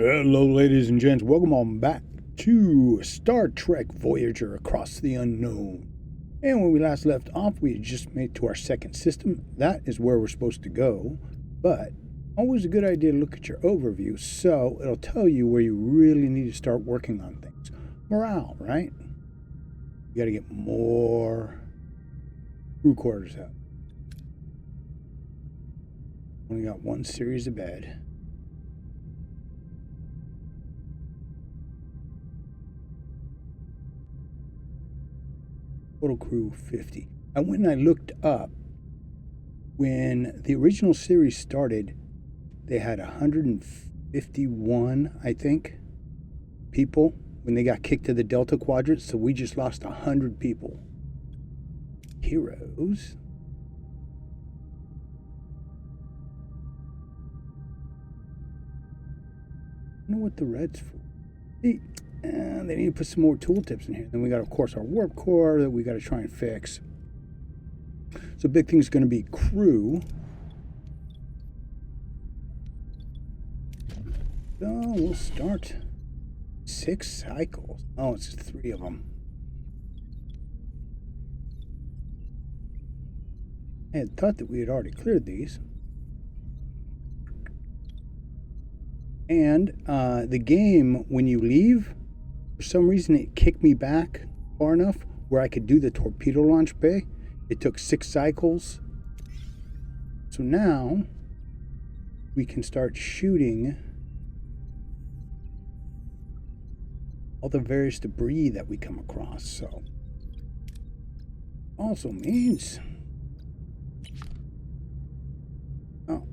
Hello, ladies and gents. Welcome on back to Star Trek Voyager Across the Unknown. And when we last left off, we had just made it to our second system. That is where we're supposed to go. But always a good idea to look at your overview, so it'll tell you where you really need to start working on things. Morale, right? You got to get more crew quarters out. Only got one series of bed. Total crew 50. I went and I looked up when the original series started. They had 151, I think, people when they got kicked to the Delta Quadrant. So we just lost 100 people. Heroes. I don't know what the red's for. And they need to put some more tooltips in here. Then we got, of course, our warp core that we got to try and fix. So big thing's going to be crew. So we'll start 6 cycles. Oh, it's 3 of them. I had thought that we had already cleared these. And the game, when you leave, for some reason it kicked me back far enough where I could do the torpedo launch bay. It took 6 cycles. So now we can start shooting all the various debris that we come across. So also means oh,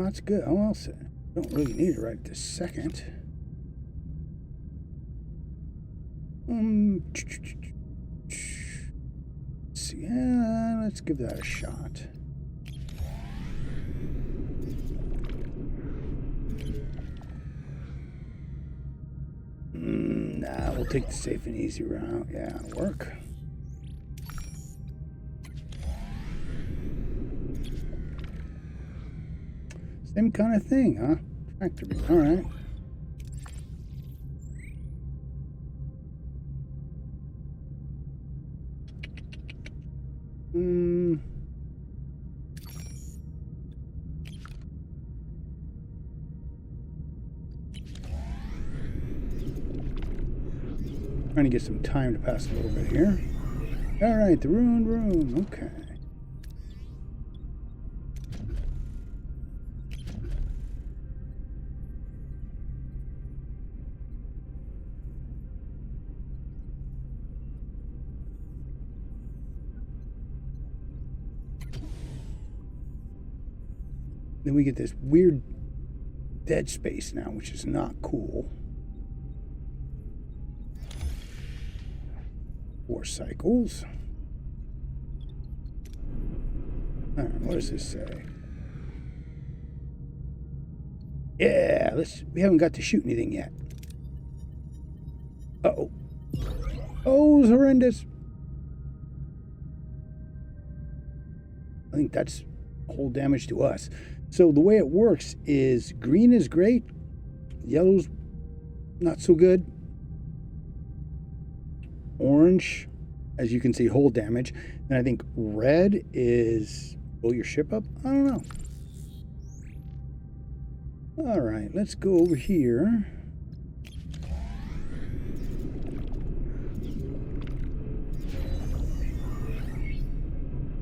that's good. Oh, well said. Don't really need it right this second. Let's see. Let's give that a shot. Nah, we'll take the safe and easy route. Yeah, it'll work. Same kind of thing, huh? Factory. All right. Trying to get some time to pass a little bit here. All right, the ruined room. Okay. Then we get this weird dead space now, which is not cool. 4 cycles. All right, what does this say? Yeah, we haven't got to shoot anything yet. Uh-oh. Oh, it's horrendous. I think that's whole damage to us. So the way it works is green is great, yellow's not so good, orange, as you can see, whole damage, and I think red is blow your ship up. I don't know. All right, let's go over here.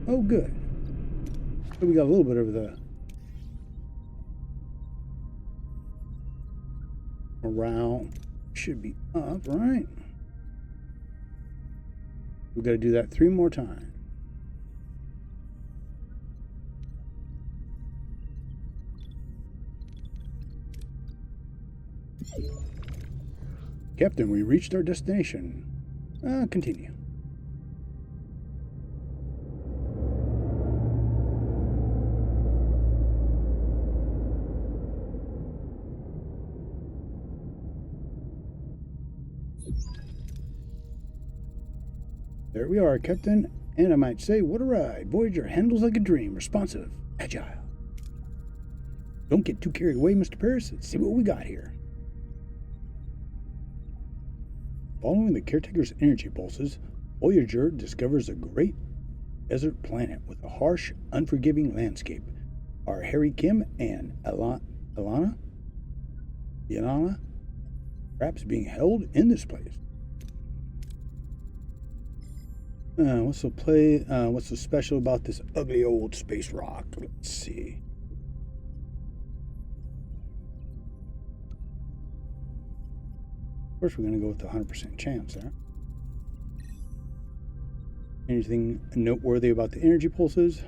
Oh, good. So we got a little bit of the morale should be up, right? We've got to do that 3 more times. Captain, we reached our destination. Continue. There we are, Captain, and I might say, what a ride. Voyager handles like a dream, responsive, agile. Don't get too carried away, Mr. Paris. Let's see what we got here. Following the caretaker's energy pulses, Voyager discovers a great desert planet with a harsh, unforgiving landscape. Are Harry Kim and Elanna perhaps being held in this place? What's so special about this ugly old space rock? Let's see. Of course, we're going to go with the 100% chance there. Anything noteworthy about the energy pulses?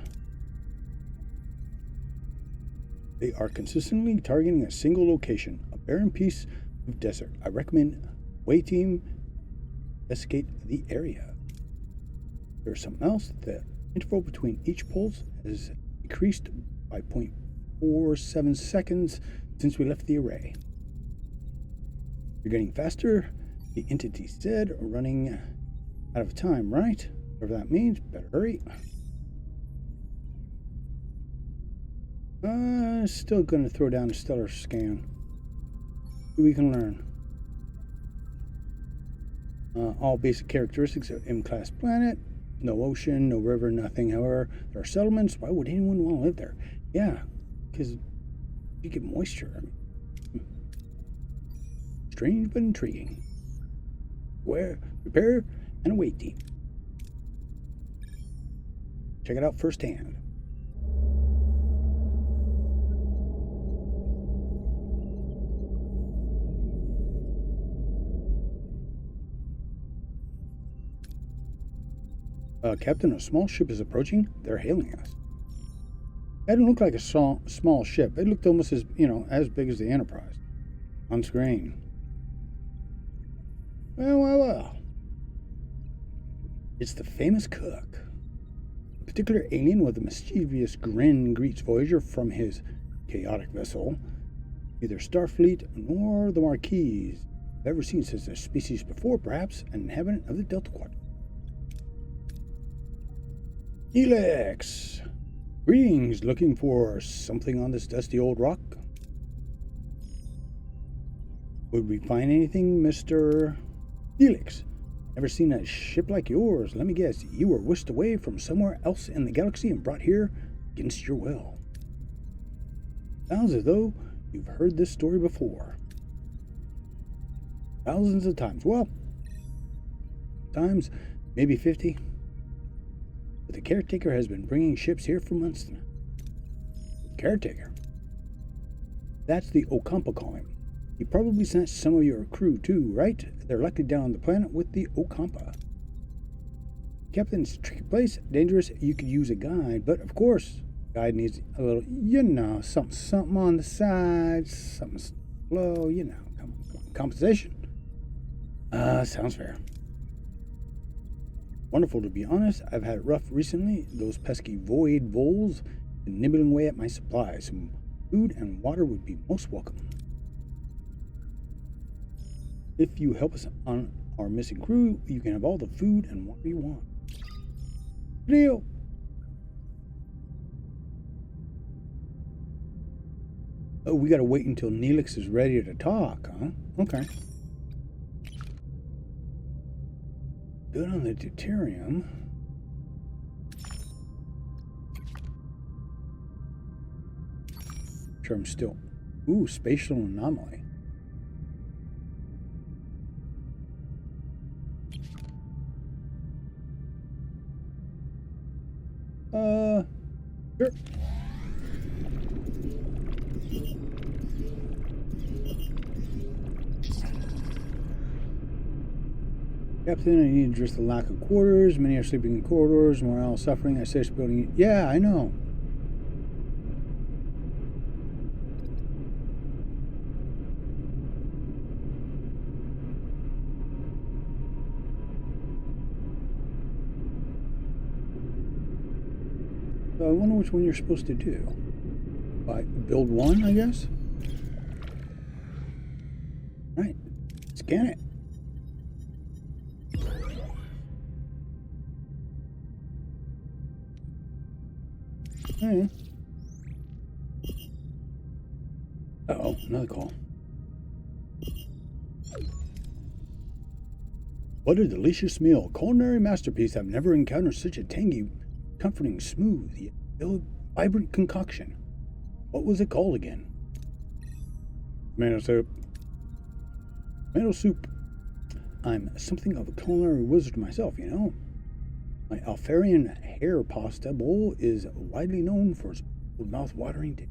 They are consistently targeting a single location, a barren piece of desert. I recommend away team investigate the area. There's something else. The interval between each pulse has decreased by 0.47 seconds since we left the array. You're getting faster, the entity said, running out of time, right? Whatever that means, better hurry. Still gonna throw down a stellar scan. We can learn. All basic characteristics of M-class planet. No ocean, no river, nothing. However, there are settlements. Why would anyone want to live there? Yeah, because you get moisture. Strange but intriguing. Prepare and await team. Check it out firsthand. Captain, a small ship is approaching. They're hailing us. It didn't look like a small ship. It looked almost as, as big as the Enterprise on screen. Well. It's the famous cook. A particular alien with a mischievous grin greets Voyager from his chaotic vessel. Neither Starfleet nor the Marquis have ever seen such a species before, perhaps an inhabitant of the Delta Quadrant. Nelix! Greetings, looking for something on this dusty old rock? Would we find anything, Mr. Nelix? Never seen a ship like yours. Let me guess, you were whisked away from somewhere else in the galaxy and brought here against your will. Sounds as though you've heard this story before. Thousands of times. Well, times maybe 50. But the caretaker has been bringing ships here for months now. Caretaker? That's the Ocampa calling. He probably sent some of your crew too, right? They're likely down on the planet with the Ocampa. Captain's a tricky place, dangerous. You could use a guide, but of course, guide needs a little, something on the side, something slow, come on, compensation. Sounds fair. Wonderful, to be honest. I've had it rough recently. Those pesky void voles been nibbling away at my supplies. Some food and water would be most welcome. If you help us on our missing crew, you can have all the food and water you want. Deal. Oh, we gotta wait until Nelix is ready to talk, huh? Okay. Good on the deuterium. Sure, I'm still. Ooh, spatial anomaly. Sure. Captain, I need to address the lack of quarters. Many are sleeping in corridors. Morale suffering. I say building. Yeah, I know. So I wonder which one you're supposed to do. Build one, I guess. Right. Scan it. Uh-oh, another call. What a delicious meal. Culinary masterpiece. I've never encountered such a tangy, comforting, smooth, yet vibrant concoction. What was it called again? Tomato soup. Tomato soup. I'm something of a culinary wizard myself, you know. My Alfarian hair pasta bowl is widely known for its mouth-watering taste.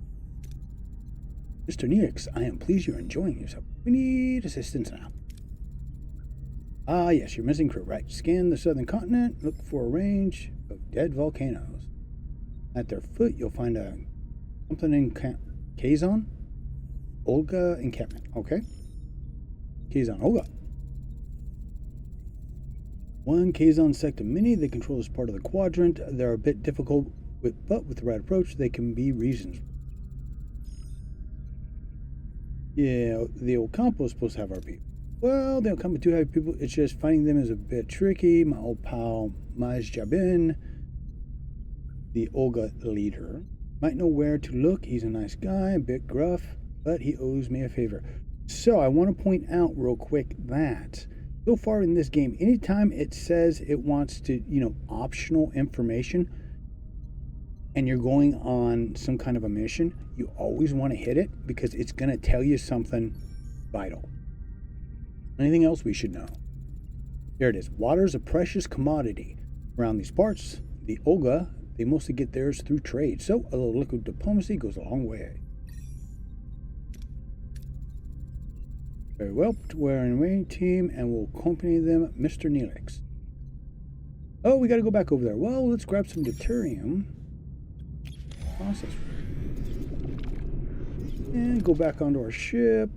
Mr. Nelix, I am pleased you're enjoying yourself. We need assistance now. Ah, yes, your missing crew, right. Scan the southern continent, look for a range of dead volcanoes. At their foot, you'll find something in Kazan? Olga encampment, okay. Kazan, Olga. One Kazan sector mini, they control this part of the quadrant. They're a bit difficult, but with the right approach, they can be reasoned. Yeah, the Ocampo is supposed to have our people. Well, the Ocampo do have people. It's just finding them is a bit tricky. My old pal Majjabin, the Olga leader, might know where to look. He's a nice guy, a bit gruff, but he owes me a favor. So I want to point out real quick that so far in this game, anytime it says it wants to, optional information, and you're going on some kind of a mission, you always want to hit it because it's going to tell you something vital. Anything else we should know? There it is. Water's a precious commodity. Around these parts, the Olga, they mostly get theirs through trade, so a little liquid diplomacy goes a long way. Very well, we're an away team and we'll accompany them, Mr. Nelix. Oh, we got to go back over there. Well, let's grab some deuterium. Process. And go back onto our ship.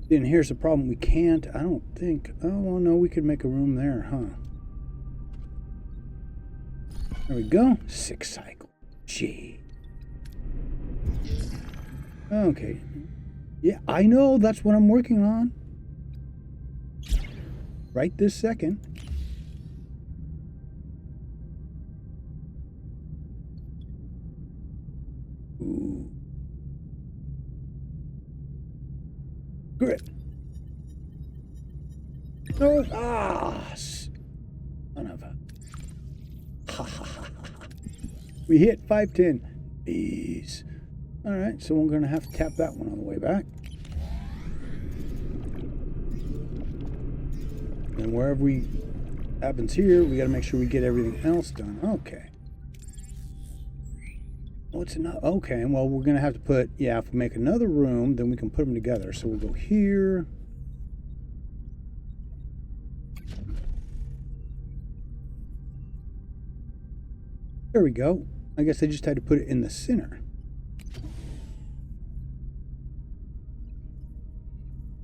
And here's the problem. We can't, I don't think. Oh, well, no, we could make a room there, huh? There we go. 6 cycle. Gee. Okay. Yeah, I know. That's what I'm working on. Right this second. Ooh. Grit. No. Ah. Son of a. Ha ha ha. We hit 510. Bees. Alright, so we're going to have to tap that one on the way back. And wherever we happens here, we got to make sure we get everything else done. Okay. Oh, it's enough. Okay, well, we're going to have to put, yeah, if we make another room, then we can put them together. So we'll go here. There we go. I guess I just had to put it in the center.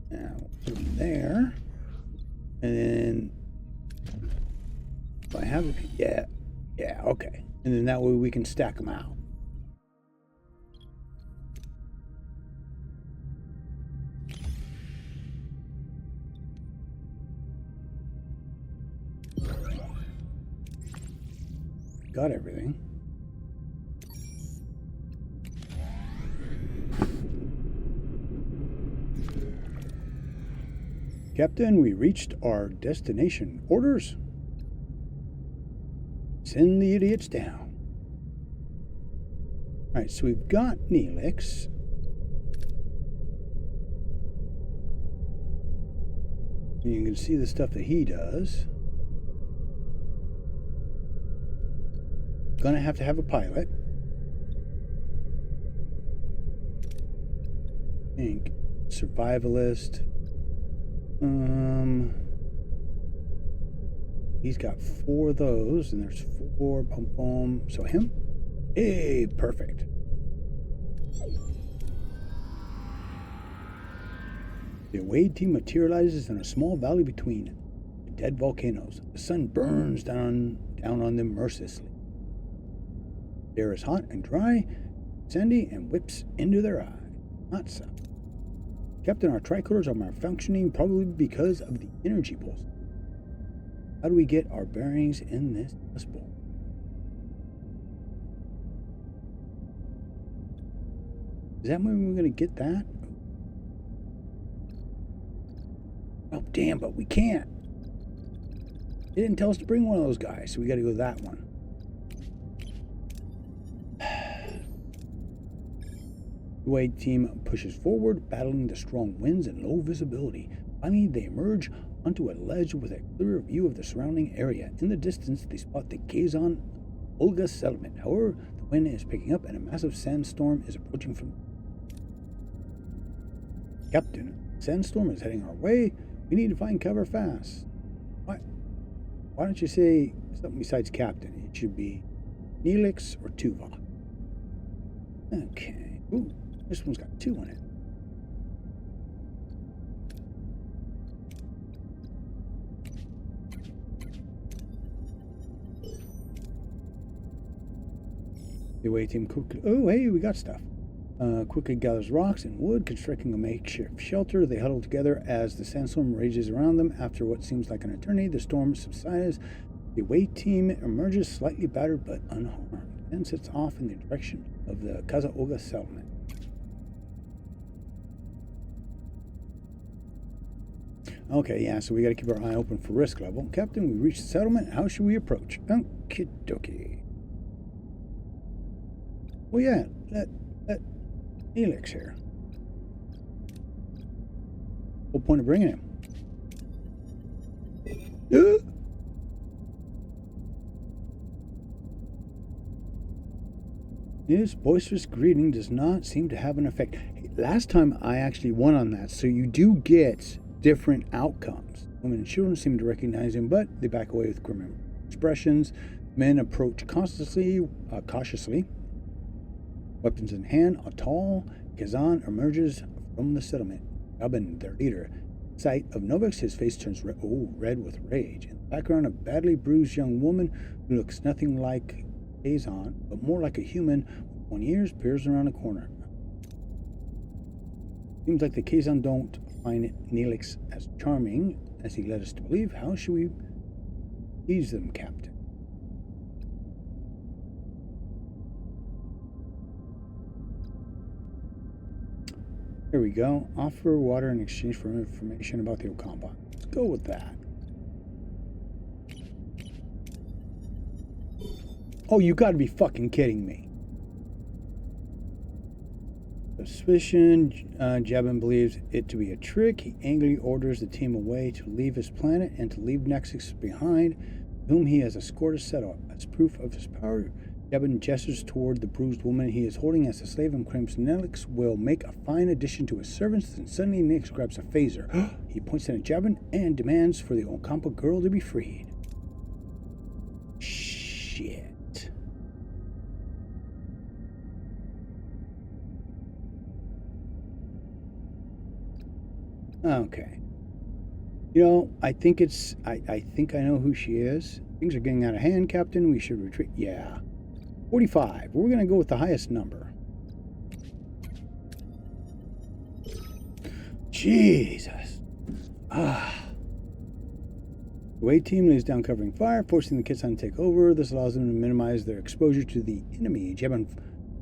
Now, put them there. And then, if I have the, yeah, okay. And then that way we can stack them out. Got everything. Captain, we reached our destination. Orders? Send the idiots down. Alright, so we've got Nelix. You can see the stuff that he does. Gonna have to have a pilot. I think survivalist. He's got 4 of those, and there's 4. Boom, boom. So him. Hey, perfect. The away team materializes in a small valley between the dead volcanoes. The sun burns down on them mercilessly. The air is hot and dry, sandy, and whips into their eye. Not so. Captain, our tricorders are malfunctioning probably because of the energy pulse. How do we get our bearings in this dust bowl? Is that when we're going to get that? Oh, damn, but we can't. They didn't tell us to bring one of those guys, so we got to go that one. The away team pushes forward, battling the strong winds and low visibility. Finally, they emerge onto a ledge with a clearer view of the surrounding area. In the distance, they spot the Kazan Olga settlement. However, the wind is picking up and a massive sandstorm is approaching from... Captain, sandstorm is heading our way. We need to find cover fast. Why don't you say something besides Captain? It should be Nelix or Tuvok. Okay. Ooh, this one's got 2 in it. The away team quickly... Oh, hey, we got stuff. Quickly gathers rocks and wood, constructing a makeshift shelter. They huddle together as the sandstorm rages around them. After what seems like an eternity, the storm subsides. The away team emerges slightly battered but unharmed, and sets off in the direction of the Kazan Olga settlement. Okay, yeah, so we got to keep our eye open for risk level. Captain, we reached the settlement. How should we approach? Okie dokie. Well, yeah, let Nelix here. Whole point of bringing him. His boisterous greeting does not seem to have an effect. Hey, last time I actually won on that, so you do get different outcomes. Women and children seem to recognize him, but they back away with grim expressions. Men approach cautiously. Weapons in hand, a tall Kazan emerges from the settlement. Yabin, their leader. At sight of Novix, his face turns red with rage. In the background, a badly bruised young woman who looks nothing like Kazan, but more like a human with 1 ear, peers around a corner. Seems like the Kazan don't find Nelix as charming as he led us to believe. How should we ease them, Captain? Here we go. Offer water in exchange for information about the Ocampa. Let's go with that. Oh, you gotta be fucking kidding me. Suspicion. Jabin believes it to be a trick. He angrily orders the team away to leave his planet and to leave Nexus behind, whom he has escorted set up. As proof of his power, Jabin gestures toward the bruised woman he is holding as a slave and claims Nelix will make a fine addition to his servants. Then suddenly Nelix grabs a phaser. He points it at Jabin and demands for the Ocampa girl to be freed. Shit. Okay. You know, I think I know who she is. Things are getting out of hand, Captain. We should retreat. Yeah. 45. We're going to go with the highest number. Jesus. The away team lays down covering fire, forcing the Kazan to take over. This allows them to minimize their exposure to the enemy. Jabin,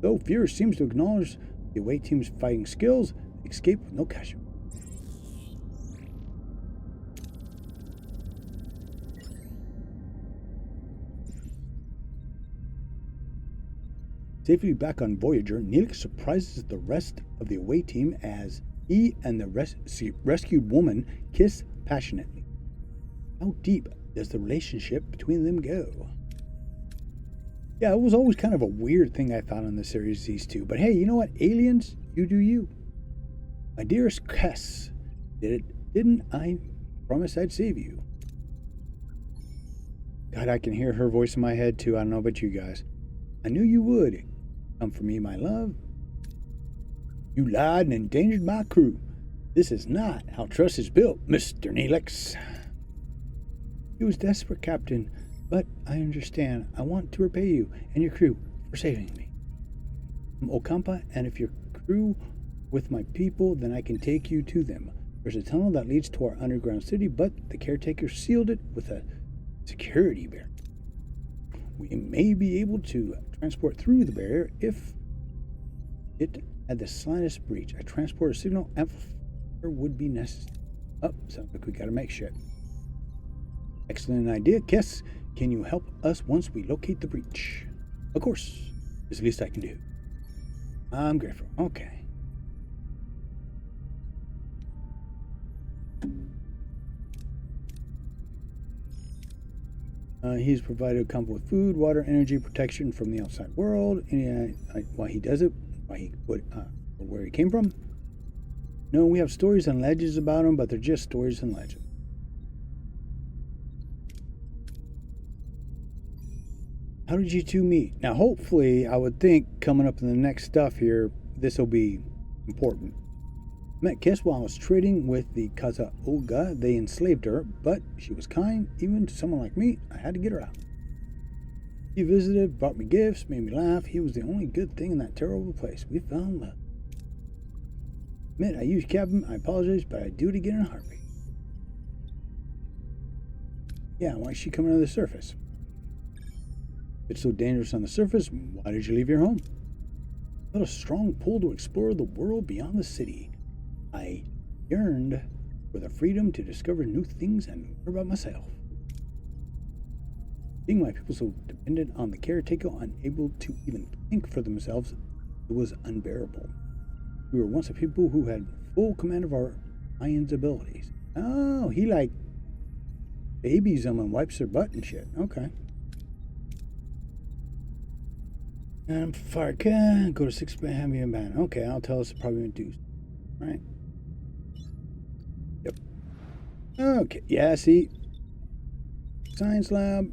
though fierce, seems to acknowledge the away team's fighting skills. Escape with no casualties. Safely back on Voyager, Nelix surprises the rest of the away team as he and the rescued woman kiss passionately. How deep does the relationship between them go? Yeah, it was always kind of a weird thing I found in the series, these two. But hey, you know what? Aliens, you do you. My dearest Kess, didn't I promise I'd save you? God, I can hear her voice in my head too. I don't know about you guys. I knew you would. Come for me, my love. You lied and endangered my crew. This is not how trust is built, Mr. Nelix. He was desperate, Captain, but I understand. I want to repay you and your crew for saving me. I'm Ocampa, and if your crew with my people, then I can take you to them. There's a tunnel that leads to our underground city, but the caretaker sealed it with a security barrier. We may be able to transport through the barrier if it had the slightest breach. A transporter signal amplifier would be necessary. Oh, sounds like we gotta make shit. Excellent idea. Kess, can you help us once we locate the breach? Of course. It's the least I can do. I'm grateful. Okay. He's provided Compo with food, water, energy, protection from the outside world. And why he does it? Why he put or where he came from? No, we have stories and legends about him, but they're just stories and legends. How did you two meet? Now, hopefully, I would think coming up in the next stuff here, this will be important. Met Kiss while I was trading with the Kaza-Olga. They enslaved her, but she was kind. Even to someone like me, I had to get her out. He visited, brought me gifts, made me laugh. He was the only good thing in that terrible place. We fell in love. Admit, I used cabin. I apologize, but I'd do it again in a heartbeat. Yeah, why is she coming to the surface? If it's so dangerous on the surface, why did you leave your home? I felt a strong pull to explore the world beyond the city. I yearned for the freedom to discover new things and learn about myself. Seeing my people so dependent on the caretaker, unable to even think for themselves, it was unbearable. We were once a people who had full command of our Iron's abilities. Oh, he like babies them and wipes their butt and shit. Okay. Fire can go to 6-band heavy and band. Okay, I'll tell us probably do. Right. Yep. Okay. Yeah, see. Science lab.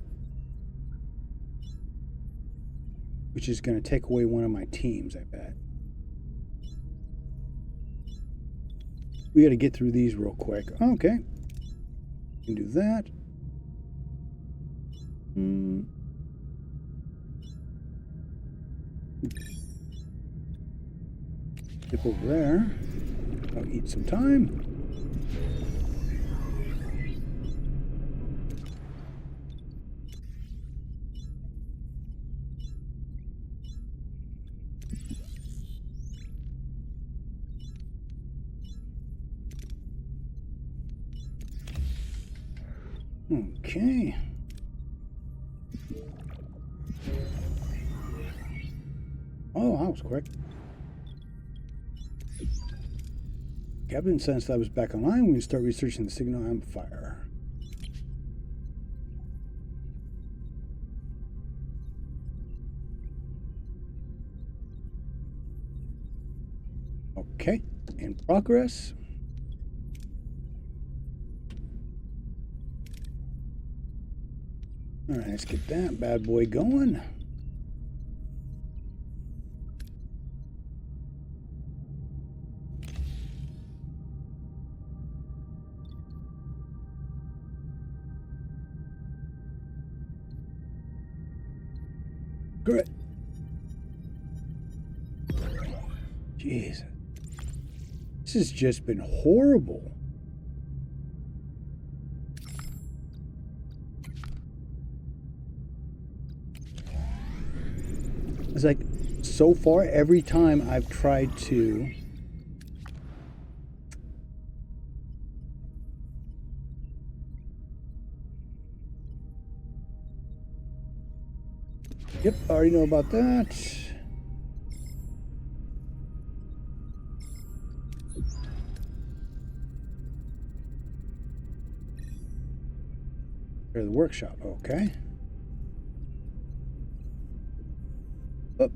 Which is going to take away one of my teams, I bet. We got to get through these real quick. Okay. Can do that. Dip over there. I'll eat some time. Okay. Oh, that was quick. Captain Science Lab is back online. We can start researching the signal amplifier. Okay, in progress. All right, let's get that bad boy going. Great. Jeez. This has just been horrible. It's like, so far, every time I've tried to Yep, I already know about that. Or the workshop, okay. Oh.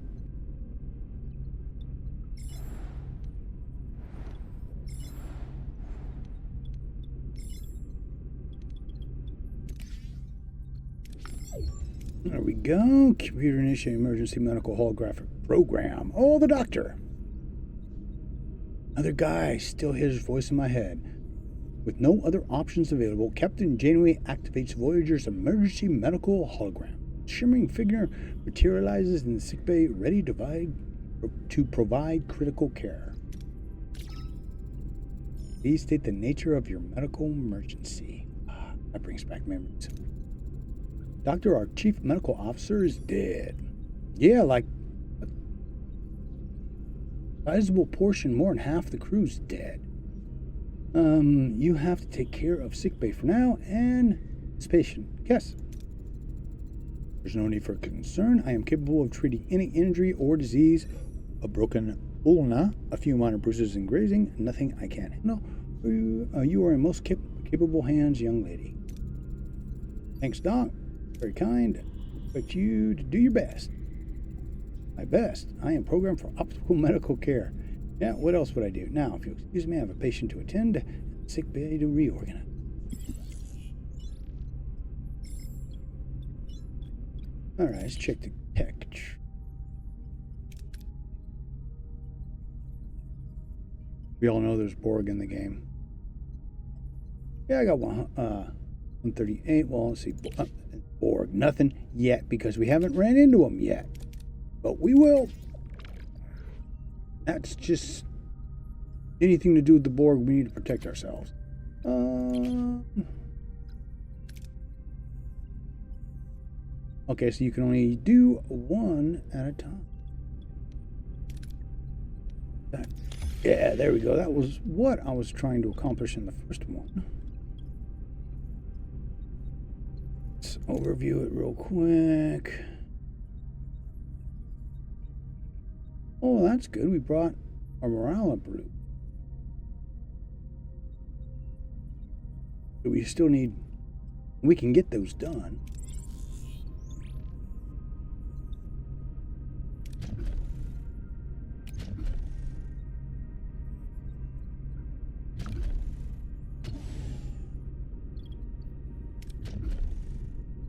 There we go. Computer initiate emergency medical holographic program. Oh, the doctor. Another guy still hears his voice in my head. With no other options available, Captain Janeway activates Voyager's emergency medical hologram. The shimmering figure materializes in the sickbay, ready to provide critical care. Please state the nature of your medical emergency. That brings back memories. Doctor, our chief medical officer, is dead. Yeah, like Sizable portion, more than half the crew's dead. You have to take care of sickbay for now, and this patient. Yes. There's no need for concern. I am capable of treating any injury or disease. A broken ulna, a few minor bruises and grazing, nothing I can't handle. You are in most capable hands, young lady. Thanks, Doc. Very kind. I expect you to do your best. My best? I am programmed for optimal medical care. Yeah, what else would I do? Now, if you'll excuse me, I have a patient to attend, sick bay to reorganize. Alright, let's check the tech. We all know there's Borg in the game. Yeah, I got 138. Well, let's see. Borg. Nothing yet because we haven't ran into them yet. But we will. That's just anything to do with the Borg. We need to protect ourselves. Okay, so you can only do one at a time. Yeah, there we go. That was what I was trying to accomplish in the first one. Let's overview it real quick. Oh, that's good. We brought our morale up. So we still need... We can get those done.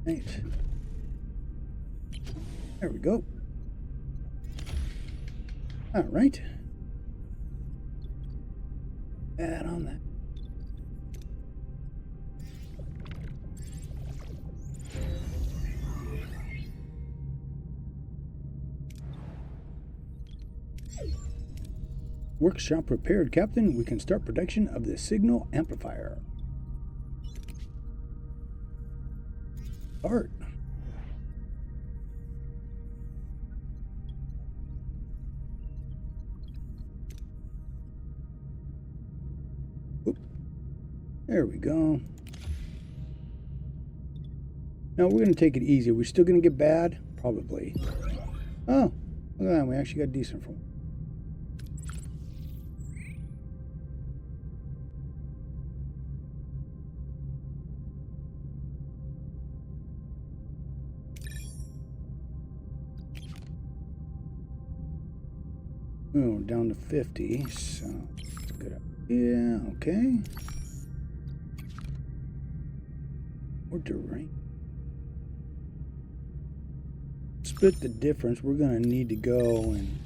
Right. There we go. All right. Add on that. Workshop repaired, Captain. We can start production of the signal amplifier. Start. Oop. There we go. Now we're going to take it easy. We're still going to get bad? Probably. Oh, look at that. We actually got decent from. Oh, down to 50, so that's a good idea. Okay. Or terrain. Split the difference. We're gonna need to go and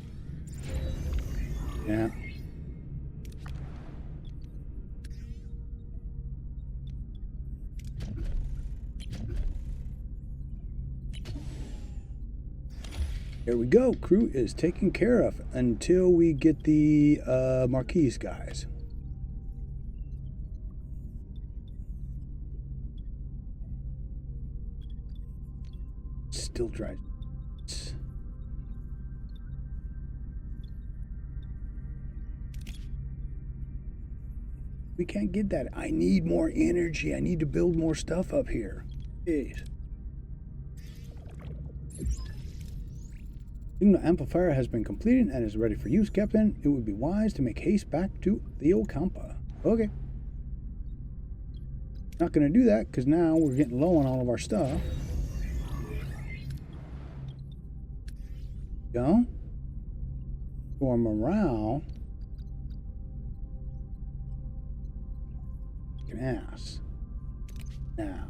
yeah. There we go. Crew is taken care of until we get the Marquise guys. Still dry. We can't get that. I need more energy. I need to build more stuff up here. Jeez. Signal amplifier has been completed and is ready for use, Captain. It would be wise to make haste back to the Ocampa. Okay. Not going to do that because now we're getting low on all of our stuff. Go. For morale. Ass. Now.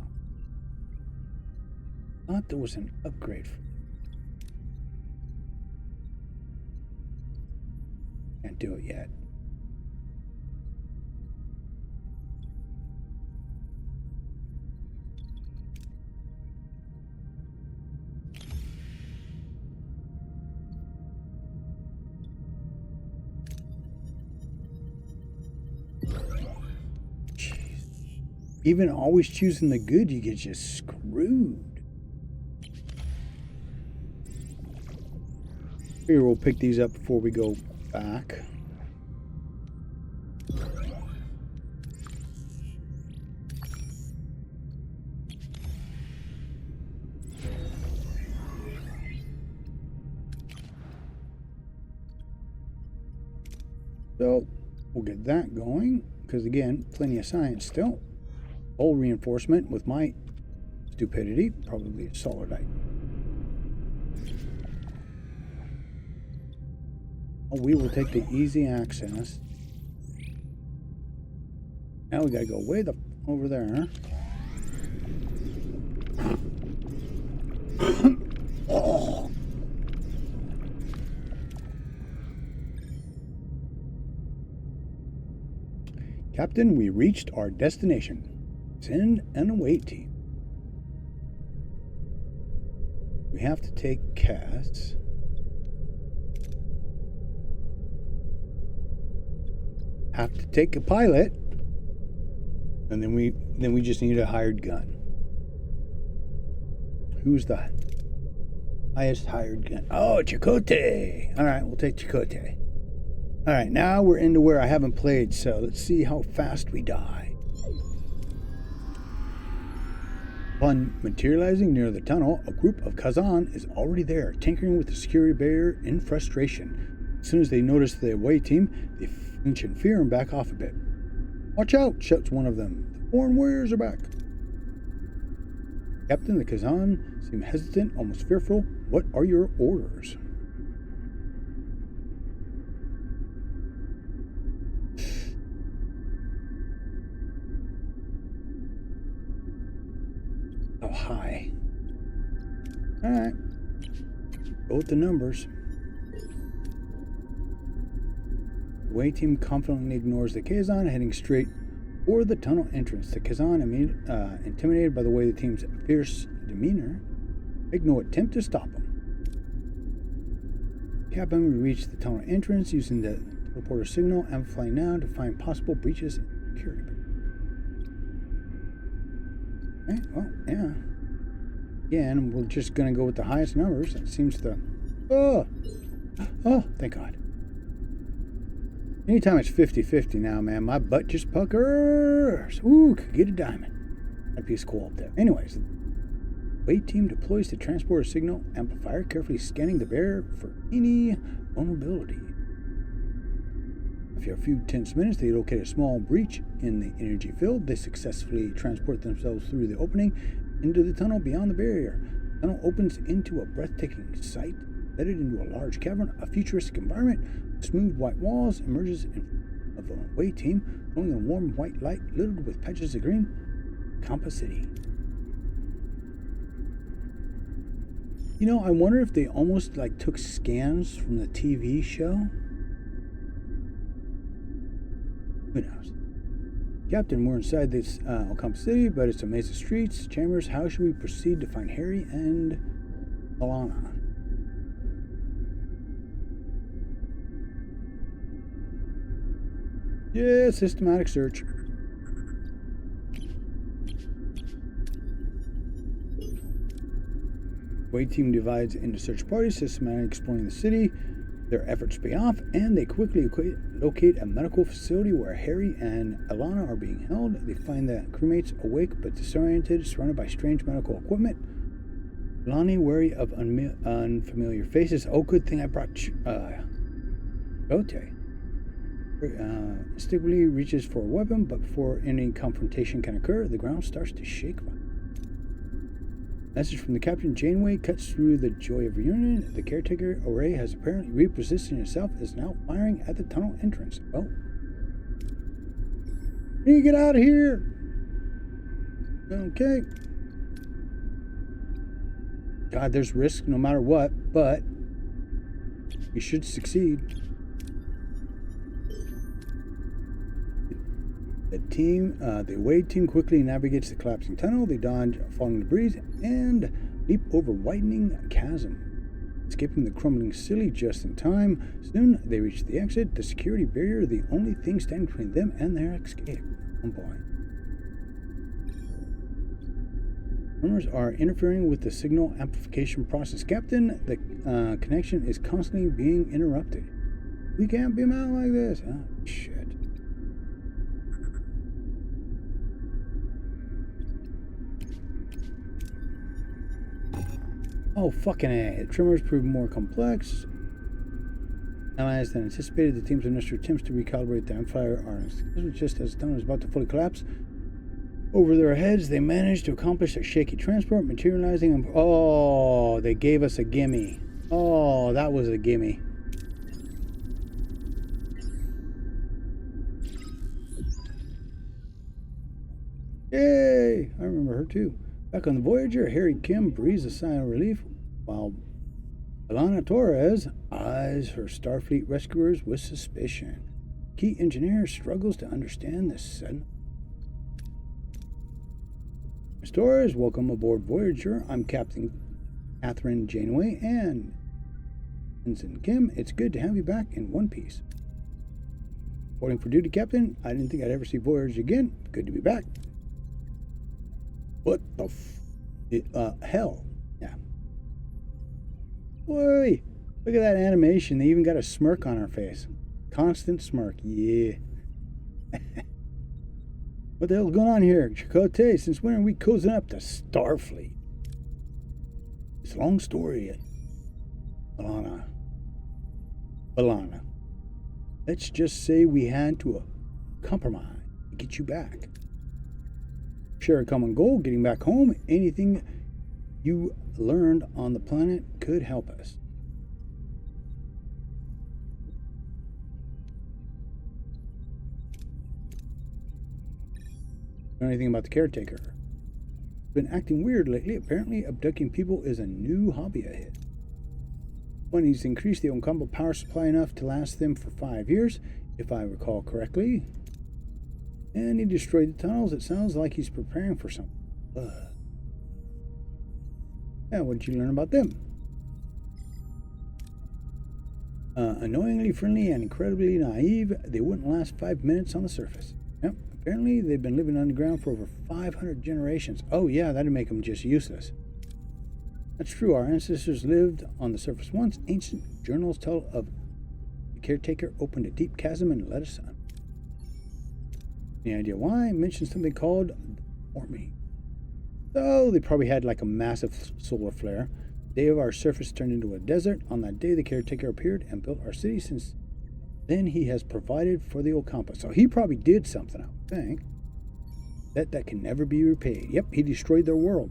I thought there was an upgrade for. Can't do it yet. Jeez. Even always choosing the good, you get just screwed. Here, we'll pick these up before we go back. So we'll get that going, because again, plenty of science still. All reinforcement with my stupidity, probably a solidite. Oh, we will take the easy access. Now we gotta go way over there. Oh. Captain, we reached our destination. Send an await team. We have to take Cass. Have to take a pilot. And then we just need a hired gun. Who's that? Highest hired gun. Oh, Chakotay. Alright, we'll take Chakotay. Alright, now we're into where I haven't played, so let's see how fast we die. Upon materializing near the tunnel, a group of Kazan is already there, tinkering with the security barrier in frustration. As soon as they notice the away team, they flinch in fear and back off a bit. Watch out, shouts one of them. The foreign warriors are back. Captain, the Kazan seem hesitant, almost fearful. What are your orders? Oh, hi. Alright. Go with the numbers. The away team confidently ignores the Kazan, heading straight for the tunnel entrance. The Kazan, intimidated by the way the team's fierce demeanor, make no attempt to stop them. Captain, we reach the tunnel entrance using the teleporter signal, amplifying now to find possible breaches in security. Okay, well, yeah. Again, we're just going to go with the highest numbers. It seems to... Oh, thank God. Anytime it's 50-50 now, man, my butt just puckers. Ooh, could get a diamond. That'd be cool up there. Anyways, the away team deploys the transporter signal amplifier, carefully scanning the barrier for any vulnerability. After a few tense minutes, they locate a small breach in the energy field. They successfully transport themselves through the opening into the tunnel beyond the barrier. The tunnel opens into a breathtaking sight, bedded into a large cavern, a futuristic environment. Smooth white walls emerges in of the away team, glowing in a warm white light littered with patches of green. Campa City. You know, I wonder if they almost like took scans from the TV show. Who knows? Captain, we're inside this Campa City, but it's a maze of streets, chambers. How should we proceed to find Harry and Elanna? Yeah, systematic search. Away team divides into search parties, systematically exploring the city. Their efforts pay off, and they quickly locate a medical facility where Harry and Elanna are being held. They find the crewmates awake but disoriented, surrounded by strange medical equipment. Lonnie, wary of unfamiliar faces. Oh, good thing I brought Chakotay. Instinctively reaches for a weapon, but before any confrontation can occur, the ground starts to shake. Message from the Captain. Janeway cuts through the joy of reunion. The caretaker array has apparently repositioned itself, is now firing at the tunnel entrance. Oh. Can you get out of here? Okay. God, there's risk no matter what, but you should succeed. The away team quickly navigates the collapsing tunnel. They dodge falling debris and leap over widening chasm, escaping the crumbling city just in time. Soon they reach the exit. The security barrier, the only thing standing between them and their escape. Oh boy. Tremors are interfering with the signal amplification process. Captain, the connection is constantly being interrupted. We can't beam out like this. Oh, shit. Oh, fucking A. The tremors prove more complex. Now, as than anticipated, the team's initial attempts to recalibrate the amplifier are just as the tunnel is about to fully collapse. Over their heads, they managed to accomplish a shaky transport, materializing. Oh, they gave us a gimme. Oh, that was a gimme. Yay! I remember her too. Back on the Voyager, Harry Kim breathes a sigh of relief while Elanna Torres eyes her Starfleet rescuers with suspicion. Key engineer struggles to understand this sudden. Ms. Torres, welcome aboard Voyager. I'm Captain Catherine Janeway and Ensign Kim. It's good to have you back in one piece. Reporting for duty, Captain. I didn't think I'd ever see Voyager again. Good to be back. What the hell? Yeah. Boy, look at that animation. They even got a smirk on her face. Constant smirk. Yeah. What the hell's going on here? Chakotay, since when are we cozying up to Starfleet? It's a long story. Elanna. Let's just say we had to compromise to get you back. Share a common goal, getting back home. Anything you learned on the planet could help us. Know anything about the caretaker? Been acting weird lately. Apparently, abducting people is a new hobby of his. When he's increased the Ocampo power supply enough to last them for 5 years, if I recall correctly. And he destroyed the tunnels. It sounds like he's preparing for something. Yeah, what did you learn about them? Annoyingly friendly and incredibly naive, they wouldn't last 5 minutes on the surface. Yep, apparently they've been living underground for over 500 generations. Oh yeah, that'd make them just useless. That's true, our ancestors lived on the surface once. Ancient journals tell of the caretaker opened a deep chasm and let us on. Any idea why? Mentioned something called forming. So they probably had like a massive solar flare. The day of our surface turned into a desert. On that day, the caretaker appeared and built our city. Since then, he has provided for the Ocampo. So he probably did something, I would think. That can never be repaid. Yep, he destroyed their world.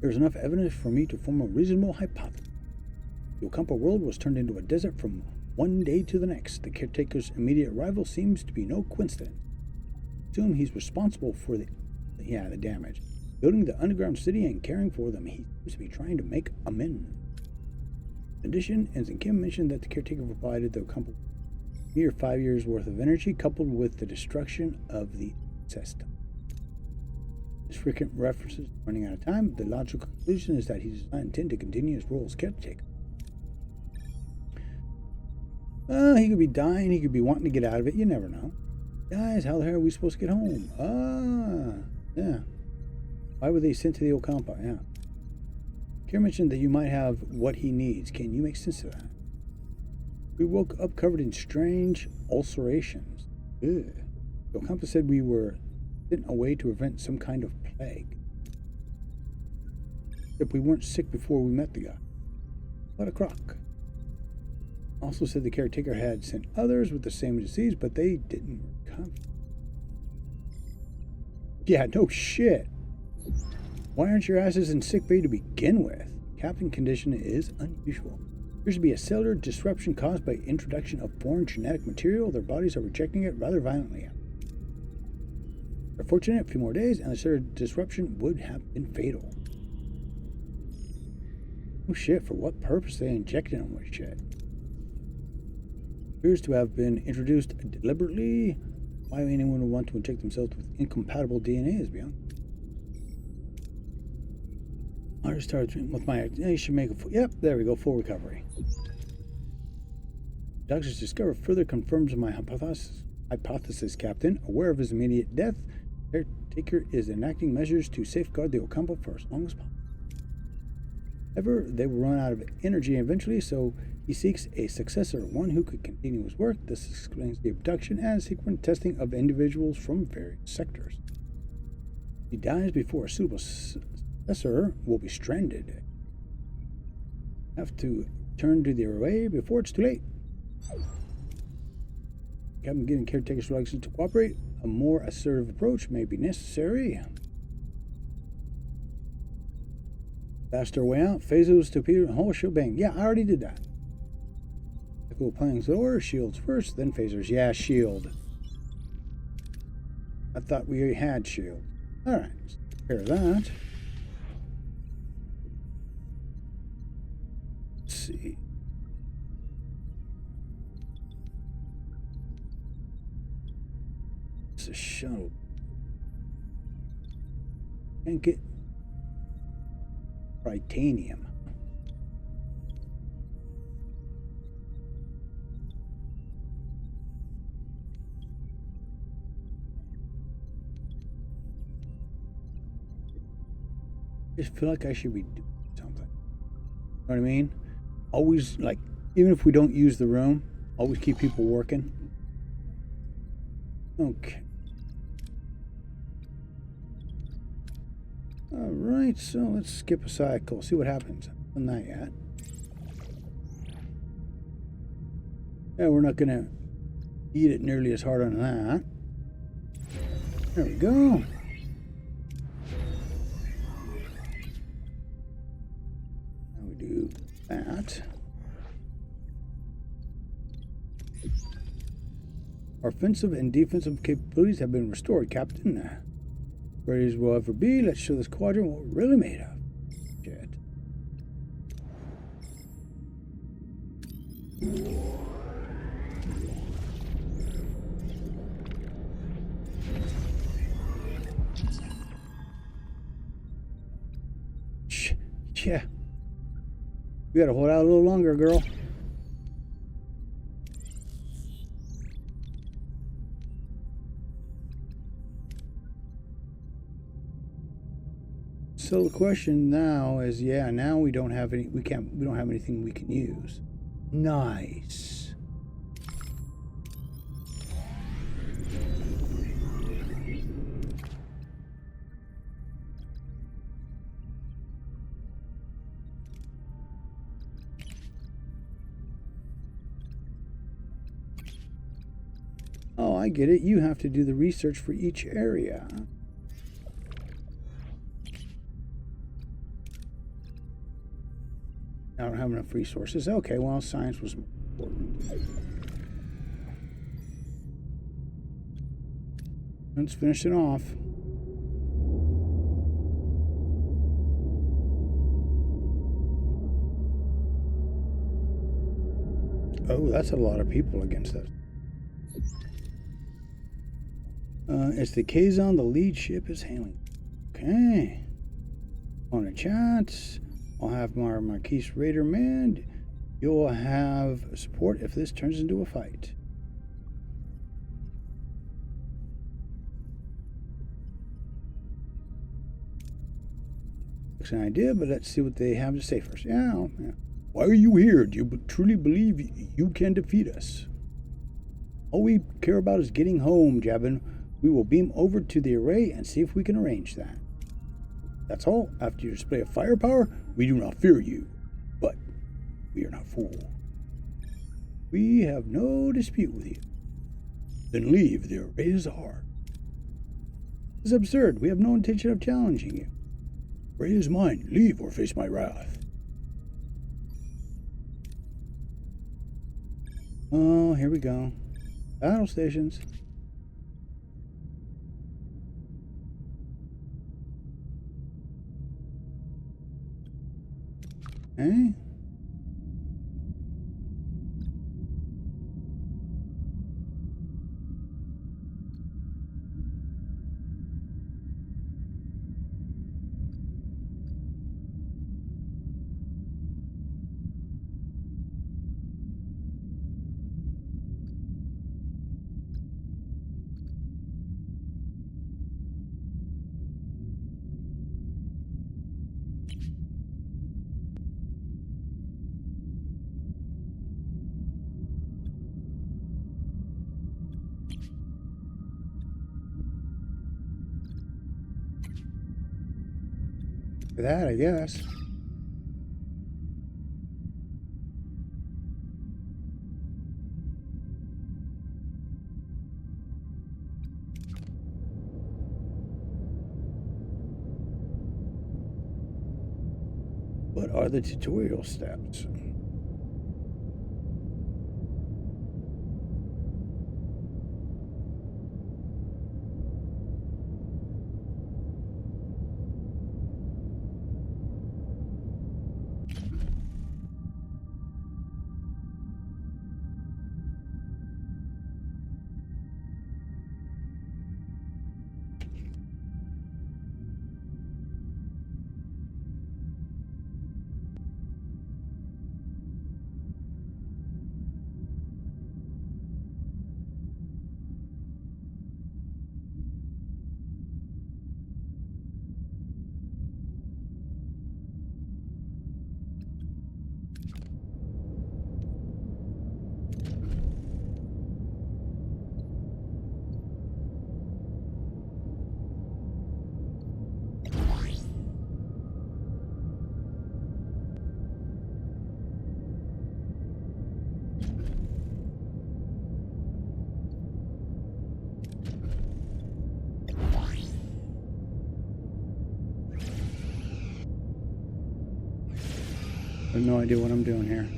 There's enough evidence for me to form a reasonable hypothesis. The Ocampo world was turned into a desert from one day to the next. The caretaker's immediate arrival seems to be no coincidence. Assume he's responsible for the damage. Building the underground city and caring for them, he seems to be trying to make amends. In addition, Ensign Kim mentioned that the caretaker provided the Ocampo mere 5 years worth of energy, coupled with the destruction of the system. His frequent references to running out of time, the logical conclusion is that he does not intend to continue his role as caretaker. He could be dying, he could be wanting to get out of it, you never know. Guys, how the hell are we supposed to get home? Yeah. Why were they sent to the Ocampo? Yeah. Kier mentioned that you might have what he needs. Can you make sense of that? We woke up covered in strange ulcerations. Ugh. The Ocampo said we were sent away to prevent some kind of plague. Except we weren't sick before we met the guy. What a crock. Also said the caretaker had sent others with the same disease, but they didn't recover. Yeah, no shit. Why aren't your asses in sickbay to begin with? Captain condition is unusual. Appears to be a cellular disruption caused by introduction of foreign genetic material. Their bodies are rejecting it rather violently. They're fortunate, a few more days, and the cellular disruption would have been fatal. Oh shit, for what purpose they injected them with shit? Appears to have been introduced deliberately. Why anyone would want to inject themselves with incompatible DNA is beyond. I started with my should make a yep, there we go, full recovery. Doctors discover further confirms my hypothesis, Captain. Aware of his immediate death, Taker is enacting measures to safeguard the Ocampo for as long as possible. However, they will run out of energy eventually, so he seeks a successor, one who could continue his work. This explains the abduction and sequence testing of individuals from various sectors. If he dies before a suitable successor, will be stranded. Have to turn to the array before it's too late. Captain getting caretaker's reluctance to cooperate. A more assertive approach may be necessary. Faster way out. Phasers, torpedo, whole shebang. Yeah, I already did that. Cool planning slower. Shields first, then phasers. Yeah, shield. I thought we had shield. Alright, let's take care of that. Let's see. It's a shuttle. And get titanium. I just feel like I should be doing something. You know what I mean? Always, like, even if we don't use the room, always keep people working. Okay. Alright, so let's skip a cycle. See what happens. On that yet. Yeah, we're not going to eat it nearly as hard on that. There we go. Now we do that. Our offensive and defensive capabilities have been restored, Captain. Ready as we'll ever be. Let's show this quadrant what we're really made of. Shit. Yeah. You gotta hold out a little longer, girl. So the question now is, yeah, now we don't have any, we don't have anything we can use. Nice. Oh, I get it. You have to do the research for each area. I don't have enough resources. Okay, well, science was important. Let's finish it off. Oh, that's a lot of people against us. It's the Kazon, the lead ship is hailing. Okay. On the chats. I'll have my Marquise Raider manned. You'll have support if this turns into a fight. Looks an idea, but let's see what they have to say first. Yeah. Why are you here? Do you truly believe you can defeat us? All we care about is getting home, Jabin. We will beam over to the array and see if we can arrange that. That's all. After your display of firepower, we do not fear you. But we are not fools. We have no dispute with you. Then leave. The array is hard. This is absurd. We have no intention of challenging you. The array is mine. Leave or face my wrath. Oh, here we go. Battle stations. Okay. for that, I guess. What are the tutorial steps? I have no idea what I'm doing here.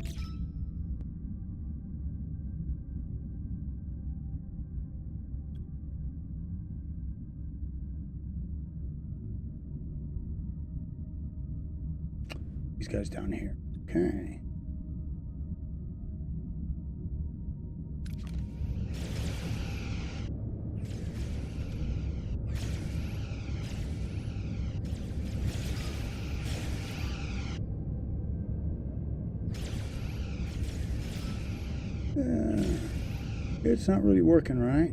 These guys down here. Okay. It's not really working right.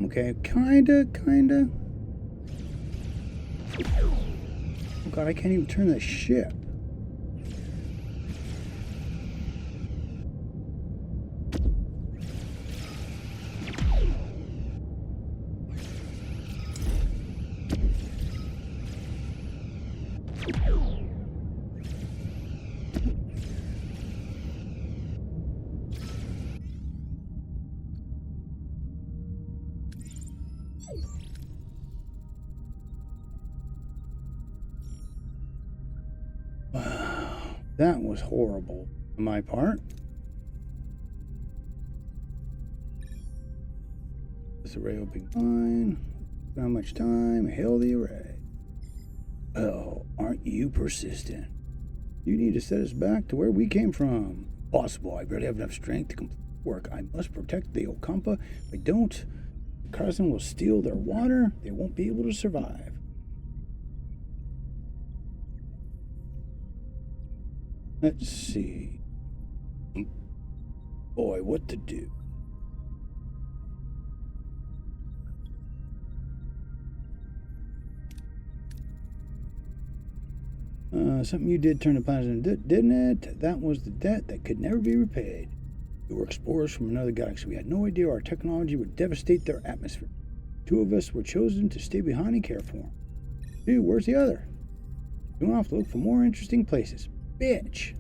Okay, kinda. Oh god, I can't even turn the ship. That was horrible on my part. This array will be fine. How much time? Hail the array. Oh, aren't you persistent? You need to set us back to where we came from. Possible. I barely have enough strength to complete work. I must protect the Okampa. If I don't, Carson will steal their water. They won't be able to survive. Let's see. Boy, what to do? Something you did turn the planet into, didn't it? That was the debt that could never be repaid. We were explorers from another galaxy. We had no idea our technology would devastate their atmosphere. Two of us were chosen to stay behind and care for them. Dude, where's the other? We went off to look for more interesting places. Bitch.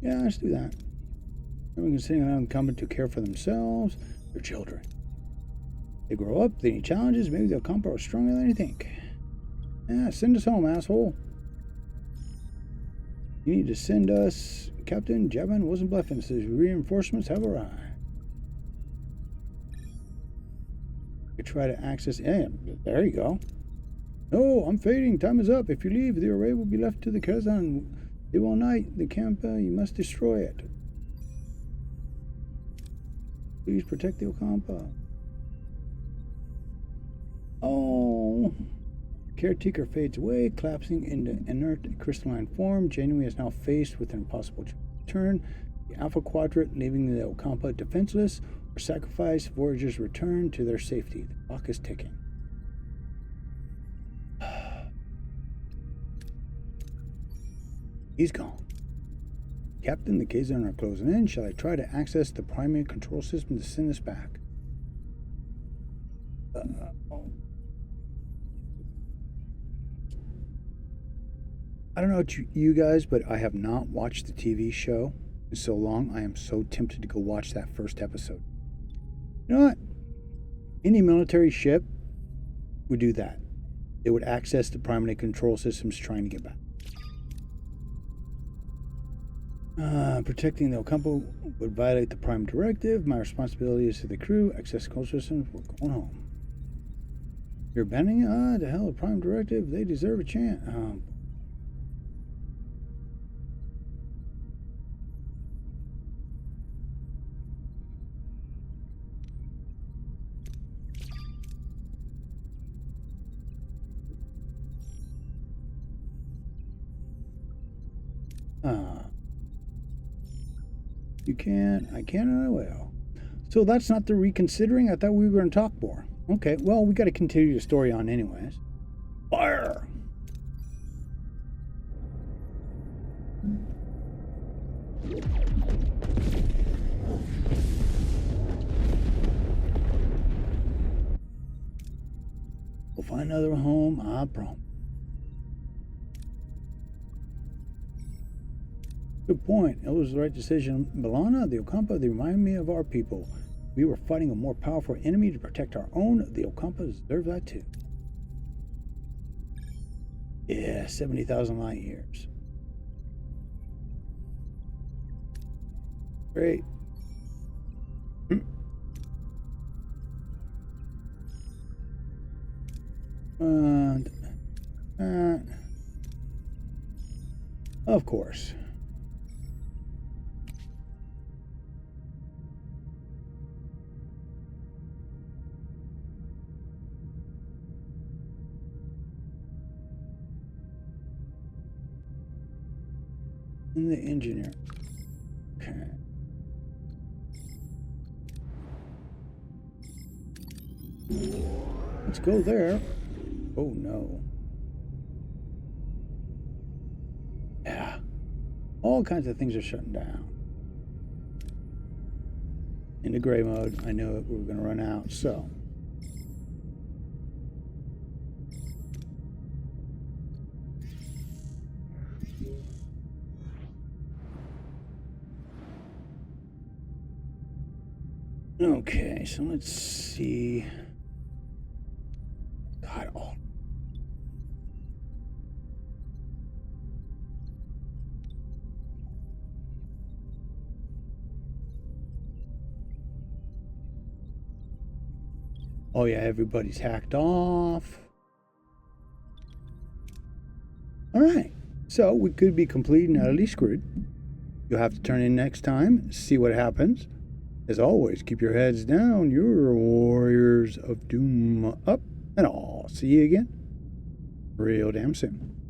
Yeah, let's do that. Everyone can sitting around incumbent to care for themselves, their children. They grow up, they need challenges, maybe they'll come out stronger than you think. Yeah, send us home, asshole. You need to send us. Captain Jevon wasn't bluffing, says reinforcements have arrived. You try to access. Yeah, there you go. No, I'm fading. Time is up. If you leave, the array will be left to the Kazan. They will night. The camp, you must destroy it. Please protect the Ocampa. Oh. Caretaker fades away, collapsing into inert crystalline form. Janeway is now faced with an impossible turn. The Alpha Quadrant, leaving the Ocampa defenseless, or sacrifice Voyager's return to their safety. The clock is ticking. He's gone. Captain, the Kazon are closing in. Shall I try to access the primary control system to send us back? I don't know about you guys, but I have not watched the TV show in so long. I am so tempted to go watch that first episode. You know what? Any military ship would do that. They would access the primary control systems trying to get back. Protecting the Ocampa would violate the Prime Directive. My responsibility is to the crew. Access control systems. We're going home. You're abandoning? The hell, the Prime Directive? They deserve a chance. You can't, I can't, and I will. So that's not the reconsidering? I thought we were going to talk more. Okay, well, we got to continue the story on anyways. Fire! We'll find another home, I promise. Good point. It was the right decision. Elanna, the Ocampa, they remind me of our people. We were fighting a more powerful enemy to protect our own. The Ocampa deserve that too. Yeah, 70,000 light years. Great. Of course. And the engineer. Okay. Let's go there. Oh no. Yeah. All kinds of things are shutting down. Into gray mode. I know we were going to run out, so. Okay, so let's see. God, oh yeah, everybody's hacked off. All right, so we could be completely and utterly screwed. You'll have to turn in next time, see what happens. As always, keep your heads down. You're warriors of doom up, and I'll see you again real damn soon.